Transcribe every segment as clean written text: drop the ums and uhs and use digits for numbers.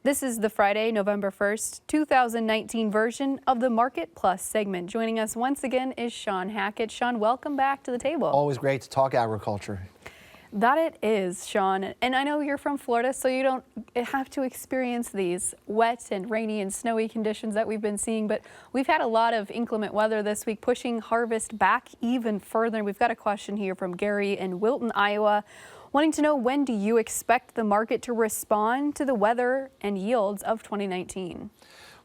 This is the Friday, November 1st, 2019 version of the Market Plus segment. Joining us once again is Shawn Hackett. Shawn, welcome back to the table. Always great to talk agriculture. That it is, Shawn. And I know you're from Florida, so you don't have to experience these wet and rainy and snowy conditions that we've been seeing, but we've had a lot of inclement weather this week, pushing harvest back even further. We've got a question here from Gary in Wilton, Iowa, wanting to know, when do you expect the market to respond to the weather and yields of 2019?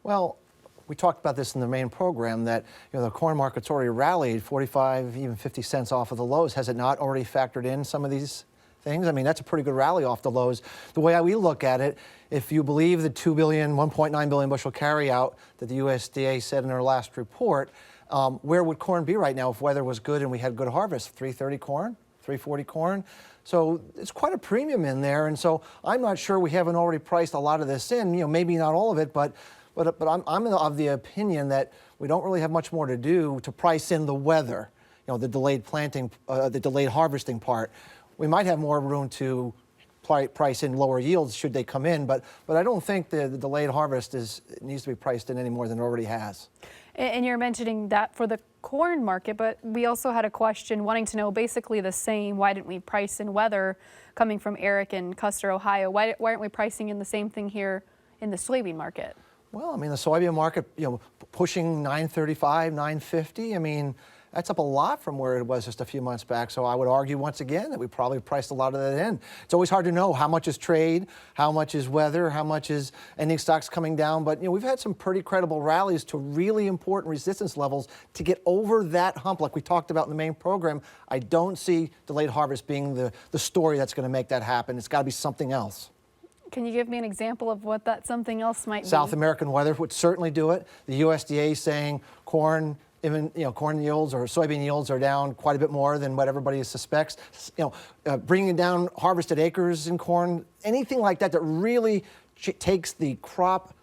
Well, we talked about this in the main program that the corn market's already rallied 45, even 50 cents off of the lows. Has it not already factored in some of these things? I mean, that's a pretty good rally off the lows. The way we look at it, if you believe the 2 billion, 1.9 billion bushel carryout that the USDA said in their last report, where would corn be right now if weather was good and we had good harvest? 330 corn, 340 corn. So it's quite a premium in there, and so I'm not sure we haven't already priced a lot of this in. Maybe not all of it, but I'm of the opinion that we don't really have much more to do to price in the weather. The delayed planting, the delayed harvesting part. We might have more room to price in lower yields should they come in, but I don't think the delayed harvest needs to be priced in any more than it already has. And you're mentioning that for the corn market, but we also had a question wanting to know basically the same. Why didn't we price in weather? Coming from Eric in Custer, Ohio. Why aren't we pricing in the same thing here in the soybean market? Well, I mean, the soybean market, pushing 935, 950. I mean, that's up a lot from where it was just a few months back. So I would argue once again that we probably priced a lot of that in. It's always hard to know how much is trade, how much is weather, how much is ending stocks coming down. But we've had some pretty credible rallies to really important resistance levels to get over that hump, like we talked about in the main program. I don't see delayed harvest being the story that's going to make that happen. It's got to be something else. Can you give me an example of what that something else might be? South American weather would certainly do it. The USDA is saying corn, even corn yields or soybean yields are down quite a bit more than what everybody suspects. Bringing down harvested acres in corn, anything like that that really takes the crop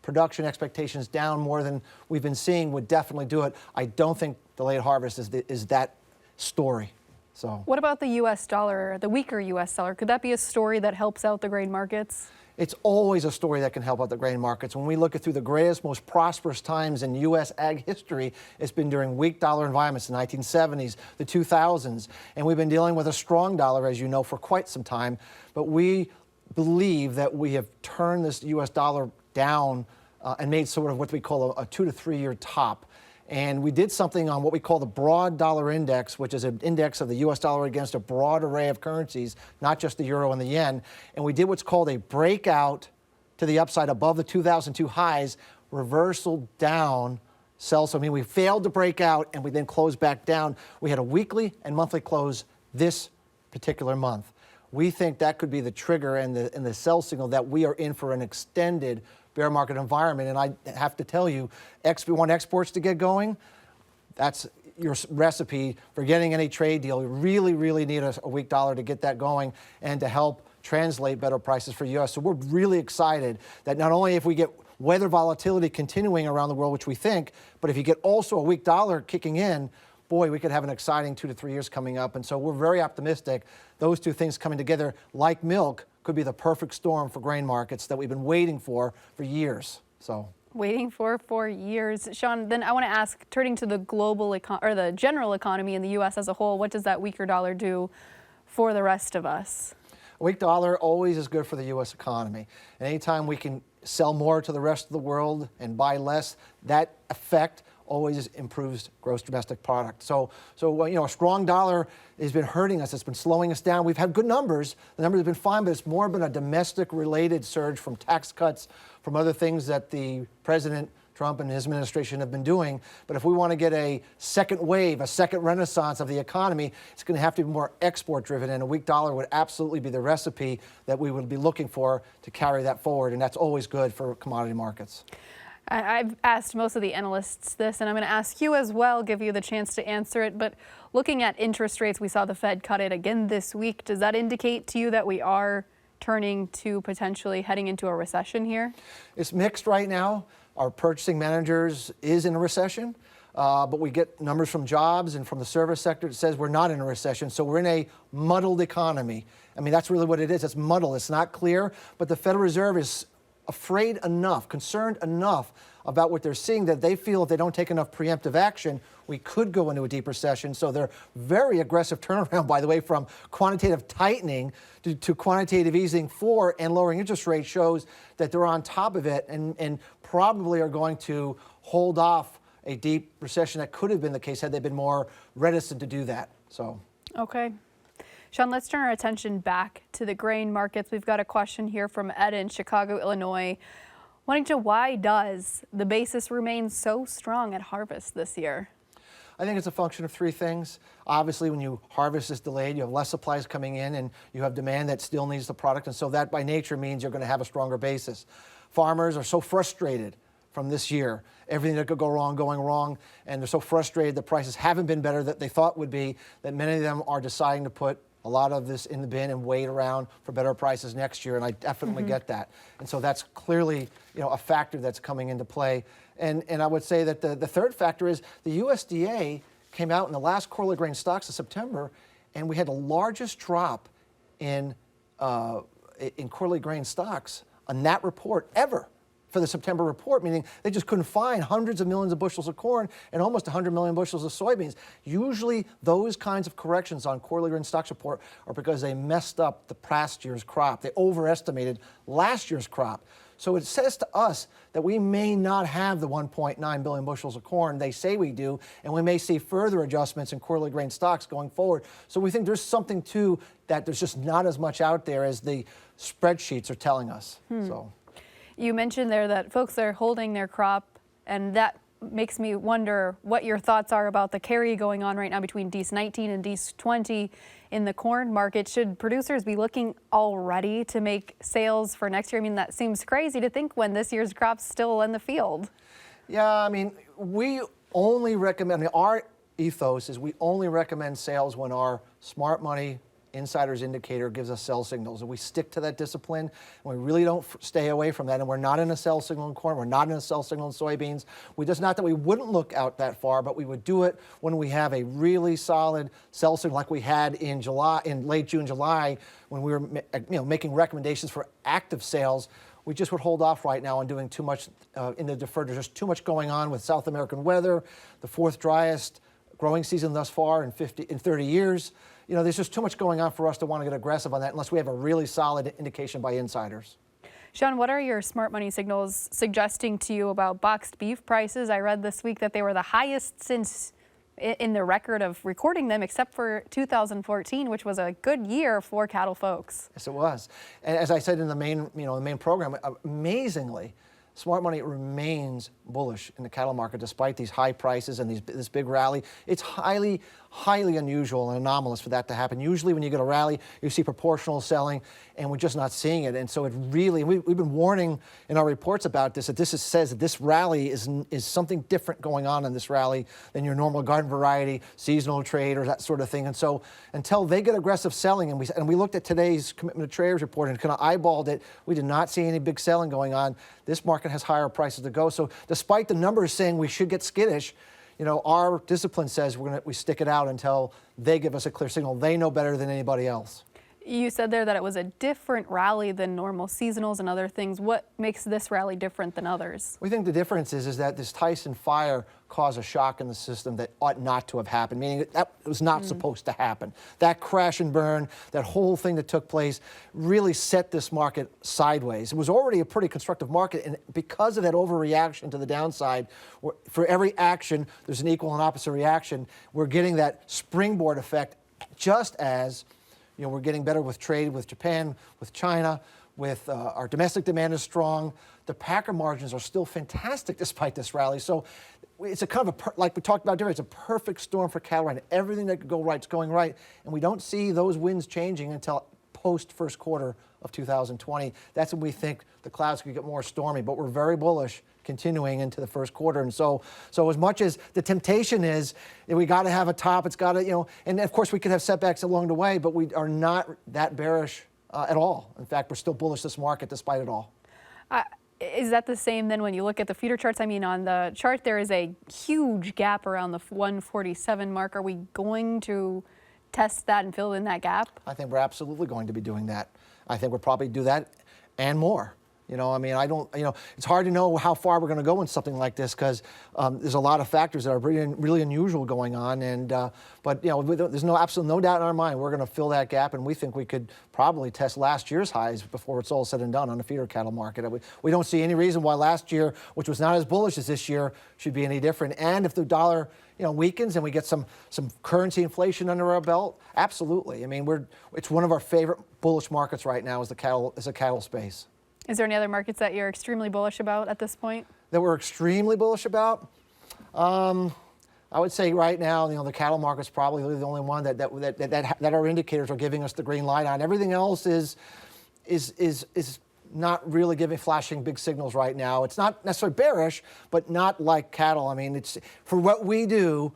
production expectations down more than we've been seeing would definitely do it. I don't think delayed harvest is that story. So, what about the U.S. dollar, the weaker U.S. dollar? Could that be a story that helps out the grain markets? It's always a story that can help out the grain markets. When we look at through the greatest, most prosperous times in U.S. ag history, it's been during weak dollar environments, the 1970s, the 2000s. And we've been dealing with a strong dollar, as you know, for quite some time. But we believe that we have turned this U.S. dollar down and made sort of what we call a 2 to 3 year top. And we did something on what we call the broad dollar index, which is an index of the U.S. dollar against a broad array of currencies, not just the euro and the yen. And we did what's called a breakout to the upside above the 2002 highs, reversal down, sell. So I mean, we failed to break out and we then closed back down. We had a weekly and monthly close this particular month. We think that could be the trigger and the sell signal that we are in for an extended bear market environment. And I have to tell you, we want exports to get going. That's your recipe for getting any trade deal. We really, really need a weak dollar to get that going and to help translate better prices for U.S. So we're really excited that not only if we get weather volatility continuing around the world, which we think, but if you get also a weak dollar kicking in, boy, we could have an exciting 2 to 3 years coming up. And so we're very optimistic. Those two things coming together, like milk, could be the perfect storm for grain markets that we've been waiting for years. So waiting for years. Shawn, then I want to ask, turning to the global or the general economy in the U.S. as a whole, what does that weaker dollar do for the rest of us? A weak dollar always is good for the U.S. economy. And anytime we can sell more to the rest of the world and buy less, that effect always improves gross domestic product. So a strong dollar has been hurting us. It's been slowing us down. We've had good numbers. The numbers have been fine, but it's more been a domestic-related surge from tax cuts, from other things that the President Trump and his administration have been doing. But if we want to get a second wave, a second renaissance of the economy, it's going to have to be more export-driven, and a weak dollar would absolutely be the recipe that we would be looking for to carry that forward, and that's always good for commodity markets. I've asked most of the analysts this, and I'm going to ask you as well, give you the chance to answer it. But looking at interest rates, we saw the Fed cut it again this week. Does that indicate to you that we are turning to potentially heading into a recession here? It's mixed right now. Our purchasing managers is in a recession, but we get numbers from jobs and from the service sector that says we're not in a recession. So we're in a muddled economy. I mean, that's really what it is. It's muddled. It's not clear, but the Federal Reserve is afraid enough, concerned enough about what they're seeing that they feel if they don't take enough preemptive action, we could go into a deep recession. So they're very aggressive turnaround, by the way, from quantitative tightening to quantitative easing and lowering interest rates shows that they're on top of it and probably are going to hold off a deep recession that could have been the case had they been more reticent to do that. So. Okay. Shawn, let's turn our attention back to the grain markets. We've got a question here from Ed in Chicago, Illinois, wanting to know why does the basis remain so strong at harvest this year? I think it's a function of three things. Obviously, when you harvest is delayed, you have less supplies coming in and you have demand that still needs the product. And so that by nature means you're going to have a stronger basis. Farmers are so frustrated from this year. Everything that could go wrong, going wrong, and they're so frustrated the prices haven't been better that they thought would be, that many of them are deciding to put a lot of this in the bin and wait around for better prices next year, and I definitely get that. And so that's clearly, a factor that's coming into play. And I would say that the third factor is the USDA came out in the last quarterly grain stocks of September, and we had the largest drop in quarterly grain stocks on that report ever for the September report, meaning they just couldn't find hundreds of millions of bushels of corn and almost 100 million bushels of soybeans. Usually those kinds of corrections on quarterly grain stocks report are because they messed up the past year's crop. They overestimated last year's crop. So it says to us that we may not have the 1.9 billion bushels of corn they say we do, and we may see further adjustments in quarterly grain stocks going forward. So we think there's something to that. There's just not as much out there as the spreadsheets are telling us. So. You mentioned there that folks are holding their crop, and that makes me wonder what your thoughts are about the carry going on right now between DEES 19 and DEES 20 in the corn market. Should producers be looking already to make sales for next year? I mean, that seems crazy to think when this year's crop's still in the field. Yeah, I mean, we only recommend, our ethos is we only recommend sales when our smart money insider's indicator gives us sell signals, and we stick to that discipline, and we really don't stay away from that. And we're not in a sell signal in corn, we're not in a sell signal in soybeans. We just, not that we wouldn't look out that far, but we would do it when we have a really solid sell signal like we had in July, in late June, July, when we were making recommendations for active sales. We just would hold off right now on doing too much in the deferred. There's just too much going on with South American weather, the fourth driest growing season thus far in 30 years. There's just too much going on for us to want to get aggressive on that unless we have a really solid indication by insiders. Shawn, what are your smart money signals suggesting to you about boxed beef prices? I read this week that they were the highest since in the record of recording them, except for 2014, which was a good year for cattle folks. Yes, it was. And as I said in the main program, amazingly, smart money remains bullish in the cattle market despite these high prices and this big rally. It's highly, highly unusual and anomalous for that to happen. Usually when you get a rally, you see proportional selling, and we're just not seeing it. And so it really, we've been warning in our reports about this, that says that this rally is something different going on in this rally than your normal garden variety, seasonal trade, or that sort of thing. And so until they get aggressive selling, and we looked at today's Commitment to Traders report and kind of eyeballed it, we did not see any big selling going on. This market has higher prices to go. So despite the numbers saying we should get skittish, our discipline says we stick it out until they give us a clear signal. They know better than anybody else. You said there that it was a different rally than normal seasonals and other things. What makes this rally different than others? We think the difference is that this Tyson fire caused a shock in the system that ought not to have happened, meaning that was not supposed to happen. That crash and burn, that whole thing that took place really set this market sideways. It was already a pretty constructive market, and because of that overreaction to the downside, for every action, there's an equal and opposite reaction. We're getting that springboard effect just as we're getting better with trade with Japan, with China, with our domestic demand is strong. The packer margins are still fantastic despite this rally. So it's a kind of like we talked about earlier, it's a perfect storm for cattle right now. Everything that could go right is going right. And we don't see those winds changing until post first quarter of 2020. That's when we think the clouds could get more stormy. But we're very bullish continuing into the first quarter. And so as much as the temptation is that we got to have a top, it's got to, and of course we could have setbacks along the way, but we are not that bearish at all. In fact, we're still bullish this market despite it all. Is that the same then when you look at the feeder charts? I mean, on the chart, there is a huge gap around the 147 mark. Are we going to test that and fill in that gap? I think we're absolutely going to be doing that. I think we'll probably do that and more. You know, I mean, I don't, you know, it's hard to know how far we're going to go in something like this because there's a lot of factors that are really unusual going on. And but you know, there's absolutely no doubt in our mind we're going to fill that gap, and we think we could probably test last year's highs before it's all said and done on the feeder cattle market. We don't see any reason why last year, which was not as bullish as this year, should be any different. And if the dollar, you know, weakens and we get some currency inflation under our belt, absolutely. I mean, it's one of our favorite bullish markets right now is the cattle space. Is there any other markets that you're extremely bullish about at this point? That we're extremely bullish about? I would say right now, you know, the cattle market's probably the only one that our indicators are giving us the green light on. Everything else is not really flashing big signals right now. It's not necessarily bearish, but not like cattle. I mean, it's for what we do.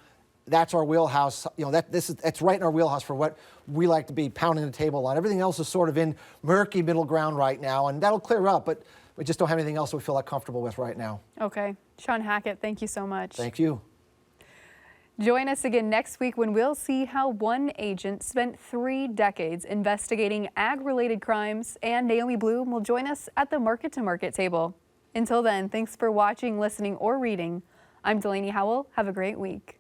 That's our wheelhouse. You know, that's right in our wheelhouse for what we like to be pounding the table on. Everything else is sort of in murky middle ground right now, and that'll clear up. But we just don't have anything else we feel like comfortable with right now. Okay, Shawn Hackett, thank you so much. Thank you. Join us again next week when we'll see how one agent spent 3 decades investigating ag-related crimes, and Naomi Bloom will join us at the Market to Market table. Until then, thanks for watching, listening, or reading. I'm Delaney Howell. Have a great week.